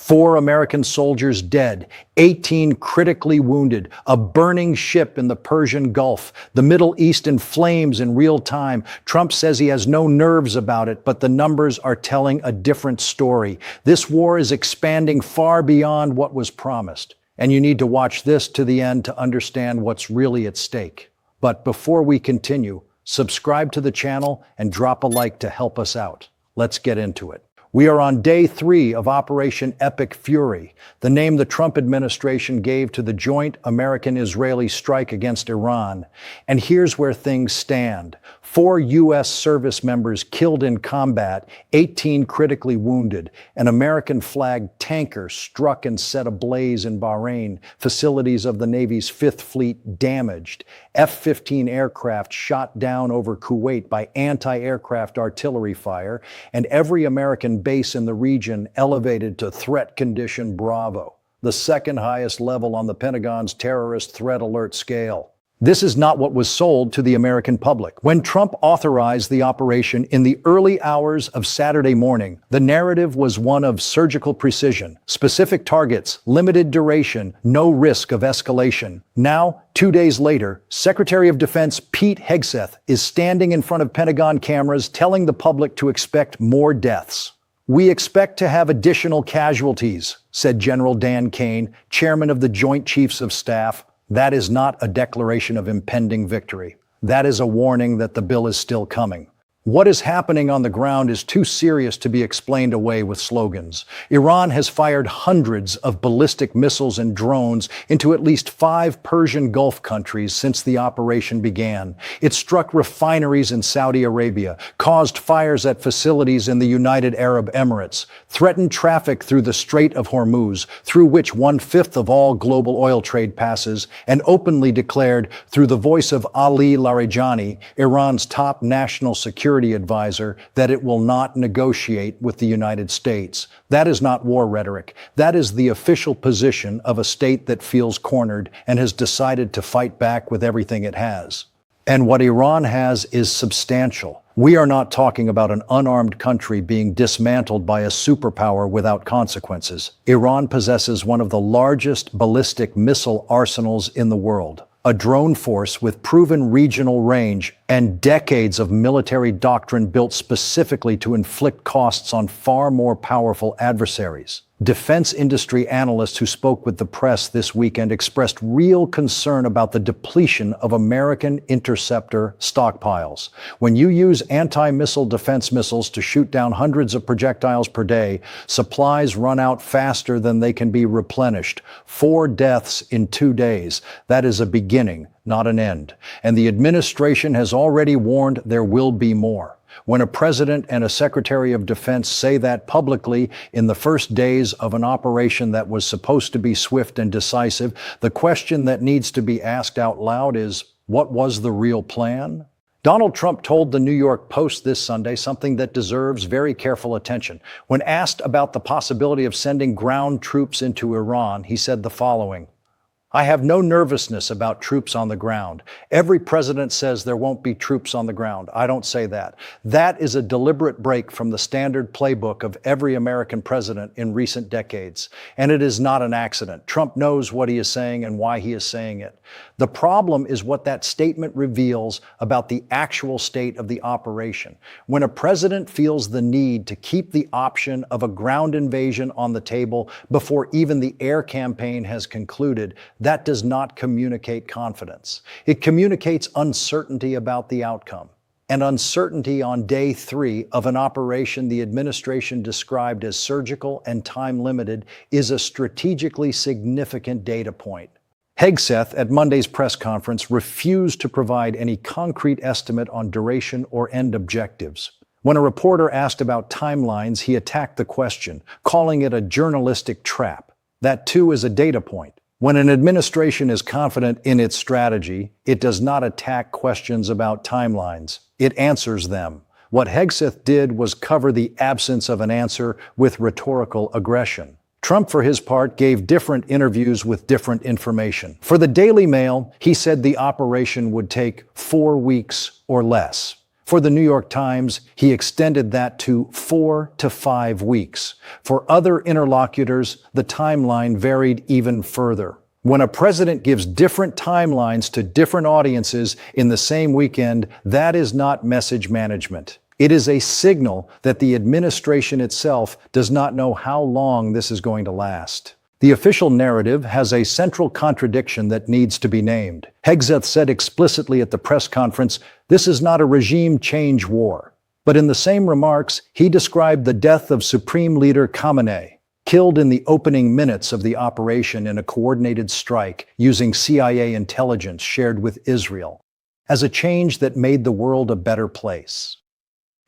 4 American soldiers dead, 18 critically wounded, a burning ship in the Persian Gulf, the Middle East in flames in real time. Trump says he has no nerves about it, but the numbers are telling a different story. This war is expanding far beyond what was promised. And you need to watch this to the end to understand what's really at stake. But before we continue, subscribe to the channel and drop a like to help us out. Let's get into it. We are on day 3 of Operation Epic Fury, the name the Trump administration gave to the joint American-Israeli strike against Iran. And here's where things stand. 4 U.S. service members killed in combat, 18 critically wounded. An American-flagged tanker struck and set ablaze in Bahrain. Facilities of the Navy's 5th Fleet damaged. F-15 aircraft shot down over Kuwait by anti-aircraft artillery fire. And every American base in the region elevated to threat condition Bravo, the second highest level on the Pentagon's terrorist threat alert scale. This is not what was sold to the American public. When Trump authorized the operation in the early hours of Saturday morning, the narrative was one of surgical precision, specific targets, limited duration, no risk of escalation. Now, 2 days later, Secretary of Defense Pete Hegseth is standing in front of Pentagon cameras telling the public to expect more deaths. "We expect to have additional casualties," said General Dan Kane, chairman of the Joint Chiefs of Staff. That is not a declaration of impending victory. That is a warning that the bill is still coming. What is happening on the ground is too serious to be explained away with slogans. Iran has fired hundreds of ballistic missiles and drones into at least 5 Persian Gulf countries since the operation began. It struck refineries in Saudi Arabia, caused fires at facilities in the United Arab Emirates, threatened traffic through the Strait of Hormuz, through which 1/5 of all global oil trade passes, and openly declared, through the voice of Ali Larijani, Iran's top national security advisor, that it will not negotiate with the United States. That is not war rhetoric. That is the official position of a state that feels cornered and has decided to fight back with everything it has. And what Iran has is substantial. We are not talking about an unarmed country being dismantled by a superpower without consequences. Iran possesses one of the largest ballistic missile arsenals in the world, a drone force with proven regional range, and decades of military doctrine built specifically to inflict costs on far more powerful adversaries. Defense industry analysts who spoke with the press this weekend expressed real concern about the depletion of American interceptor stockpiles. When you use anti-missile defense missiles to shoot down hundreds of projectiles per day, supplies run out faster than they can be replenished. 4 deaths in 2 days. That is a beginning, not an end. And the administration has already warned there will be more. When a president and a secretary of defense say that publicly in the first days of an operation that was supposed to be swift and decisive, the question that needs to be asked out loud is, what was the real plan? Donald Trump told the New York Post this Sunday something that deserves very careful attention. When asked about the possibility of sending ground troops into Iran, he said the following: "I have no nervousness about troops on the ground. Every president says there won't be troops on the ground. I don't say that. That is a deliberate break from the standard playbook of every American president in recent decades. And it is not an accident. Trump knows what he is saying and why he is saying it. The problem is what that statement reveals about the actual state of the operation. When a president feels the need to keep the option of a ground invasion on the table before even the air campaign has concluded, that does not communicate confidence. It communicates uncertainty about the outcome. And uncertainty on day 3 of an operation the administration described as surgical and time-limited is a strategically significant data point. Hegseth, at Monday's press conference, refused to provide any concrete estimate on duration or end objectives. When a reporter asked about timelines, he attacked the question, calling it a journalistic trap. That too is a data point. When an administration is confident in its strategy, it does not attack questions about timelines. It answers them. What Hegseth did was cover the absence of an answer with rhetorical aggression. Trump, for his part, gave different interviews with different information. For the Daily Mail, he said the operation would take 4 weeks or less. For the New York Times, he extended that to 4 to 5 weeks. For other interlocutors, the timeline varied even further. When a president gives different timelines to different audiences in the same weekend, that is not message management. It is a signal that the administration itself does not know how long this is going to last. The official narrative has a central contradiction that needs to be named. Hegseth said explicitly at the press conference, "This is not a regime change war." But in the same remarks, he described the death of Supreme Leader Khamenei, killed in the opening minutes of the operation in a coordinated strike using CIA intelligence shared with Israel, as a change that made the world a better place.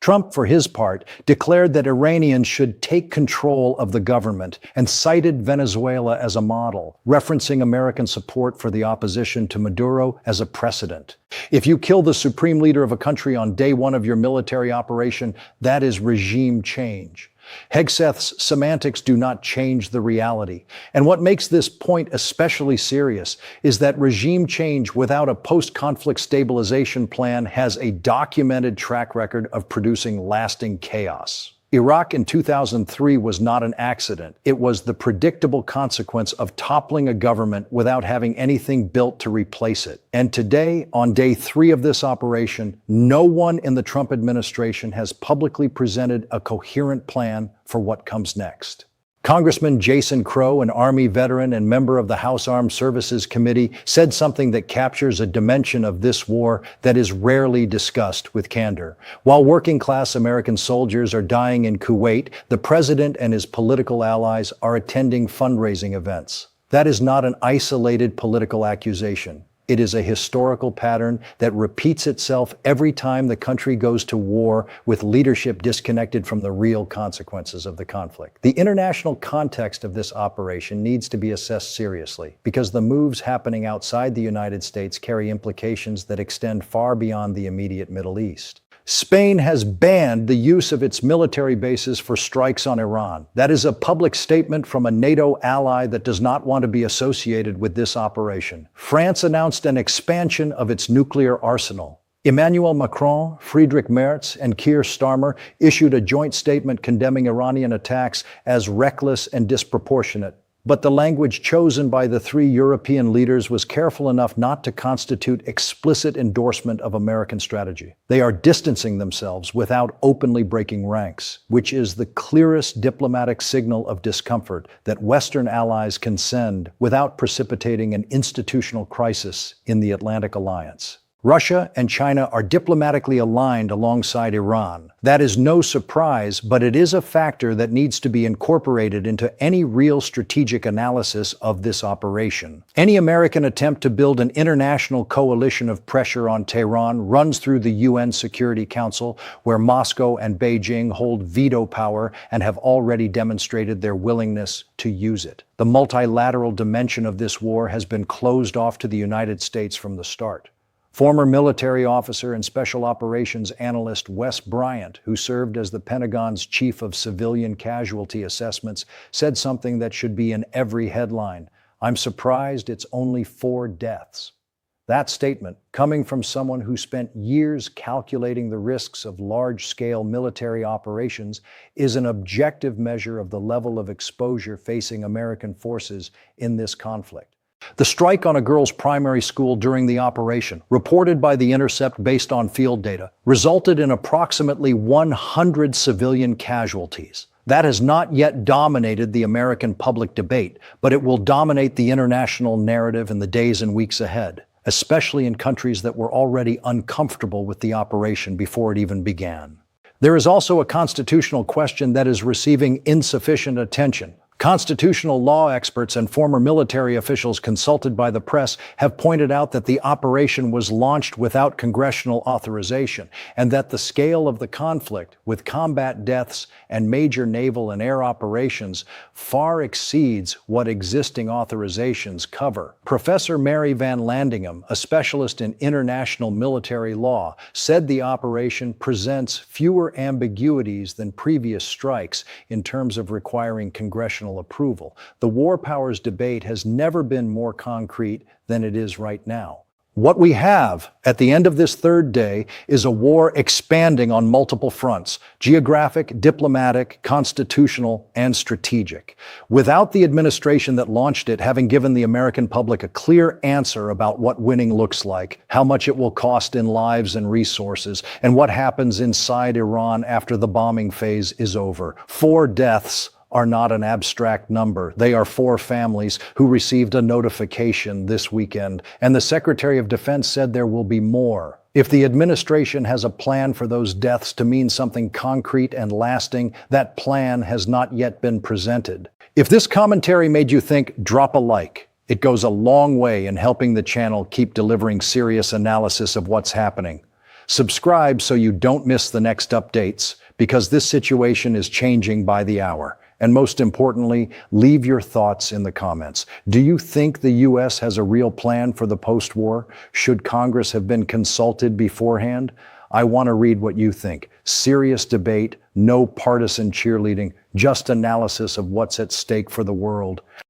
Trump, for his part, declared that Iranians should take control of the government and cited Venezuela as a model, referencing American support for the opposition to Maduro as a precedent. If you kill the supreme leader of a country on day one of your military operation, that is regime change. Hegseth's semantics do not change the reality. And what makes this point especially serious is that regime change without a post-conflict stabilization plan has a documented track record of producing lasting chaos. Iraq in 2003 was not an accident. It was the predictable consequence of toppling a government without having anything built to replace it. And today, on day 3 of this operation, no one in the Trump administration has publicly presented a coherent plan for what comes next. Congressman Jason Crow, an Army veteran and member of the House Armed Services Committee, said something that captures a dimension of this war that is rarely discussed with candor. While working-class American soldiers are dying in Kuwait, the president and his political allies are attending fundraising events. That is not an isolated political accusation. It is a historical pattern that repeats itself every time the country goes to war with leadership disconnected from the real consequences of the conflict. The international context of this operation needs to be assessed seriously because the moves happening outside the United States carry implications that extend far beyond the immediate Middle East. Spain has banned the use of its military bases for strikes on Iran. That is a public statement from a NATO ally that does not want to be associated with this operation. France announced an expansion of its nuclear arsenal. Emmanuel Macron, Friedrich Merz, and Keir Starmer issued a joint statement condemning Iranian attacks as reckless and disproportionate. But the language chosen by the 3 European leaders was careful enough not to constitute explicit endorsement of American strategy. They are distancing themselves without openly breaking ranks, which is the clearest diplomatic signal of discomfort that Western allies can send without precipitating an institutional crisis in the Atlantic Alliance. Russia and China are diplomatically aligned alongside Iran. That is no surprise, but it is a factor that needs to be incorporated into any real strategic analysis of this operation. Any American attempt to build an international coalition of pressure on Tehran runs through the UN Security Council, where Moscow and Beijing hold veto power and have already demonstrated their willingness to use it. The multilateral dimension of this war has been closed off to the United States from the start. Former military officer and special operations analyst Wes Bryant, who served as the Pentagon's chief of civilian casualty assessments, said something that should be in every headline. "I'm surprised it's only 4 deaths." That statement, coming from someone who spent years calculating the risks of large-scale military operations, is an objective measure of the level of exposure facing American forces in this conflict. The strike on a girls' primary school during the operation, reported by The Intercept based on field data, resulted in approximately 100 civilian casualties. That has not yet dominated the American public debate, but it will dominate the international narrative in the days and weeks ahead, especially in countries that were already uncomfortable with the operation before it even began. There is also a constitutional question that is receiving insufficient attention. Constitutional law experts and former military officials consulted by the press have pointed out that the operation was launched without congressional authorization, and that the scale of the conflict, with combat deaths and major naval and air operations, far exceeds what existing authorizations cover. Professor Mary Van Landingham, a specialist in international military law, said the operation presents fewer ambiguities than previous strikes in terms of requiring congressional approval. The war powers debate has never been more concrete than it is right now. What we have at the end of this third day is a war expanding on multiple fronts: geographic, diplomatic, constitutional, and strategic. Without the administration that launched it having given the American public a clear answer about what winning looks like, how much it will cost in lives and resources, and what happens inside Iran after the bombing phase is over. 4 deaths are not an abstract number. They are 4 families who received a notification this weekend, and the Secretary of Defense said there will be more. If the administration has a plan for those deaths to mean something concrete and lasting, that plan has not yet been presented. If this commentary made you think, drop a like. It goes a long way in helping the channel keep delivering serious analysis of what's happening. Subscribe so you don't miss the next updates, because this situation is changing by the hour. And most importantly, leave your thoughts in the comments. Do you think the U.S. has a real plan for the post-war? Should Congress have been consulted beforehand? I want to read what you think. Serious debate, no partisan cheerleading, just analysis of what's at stake for the world.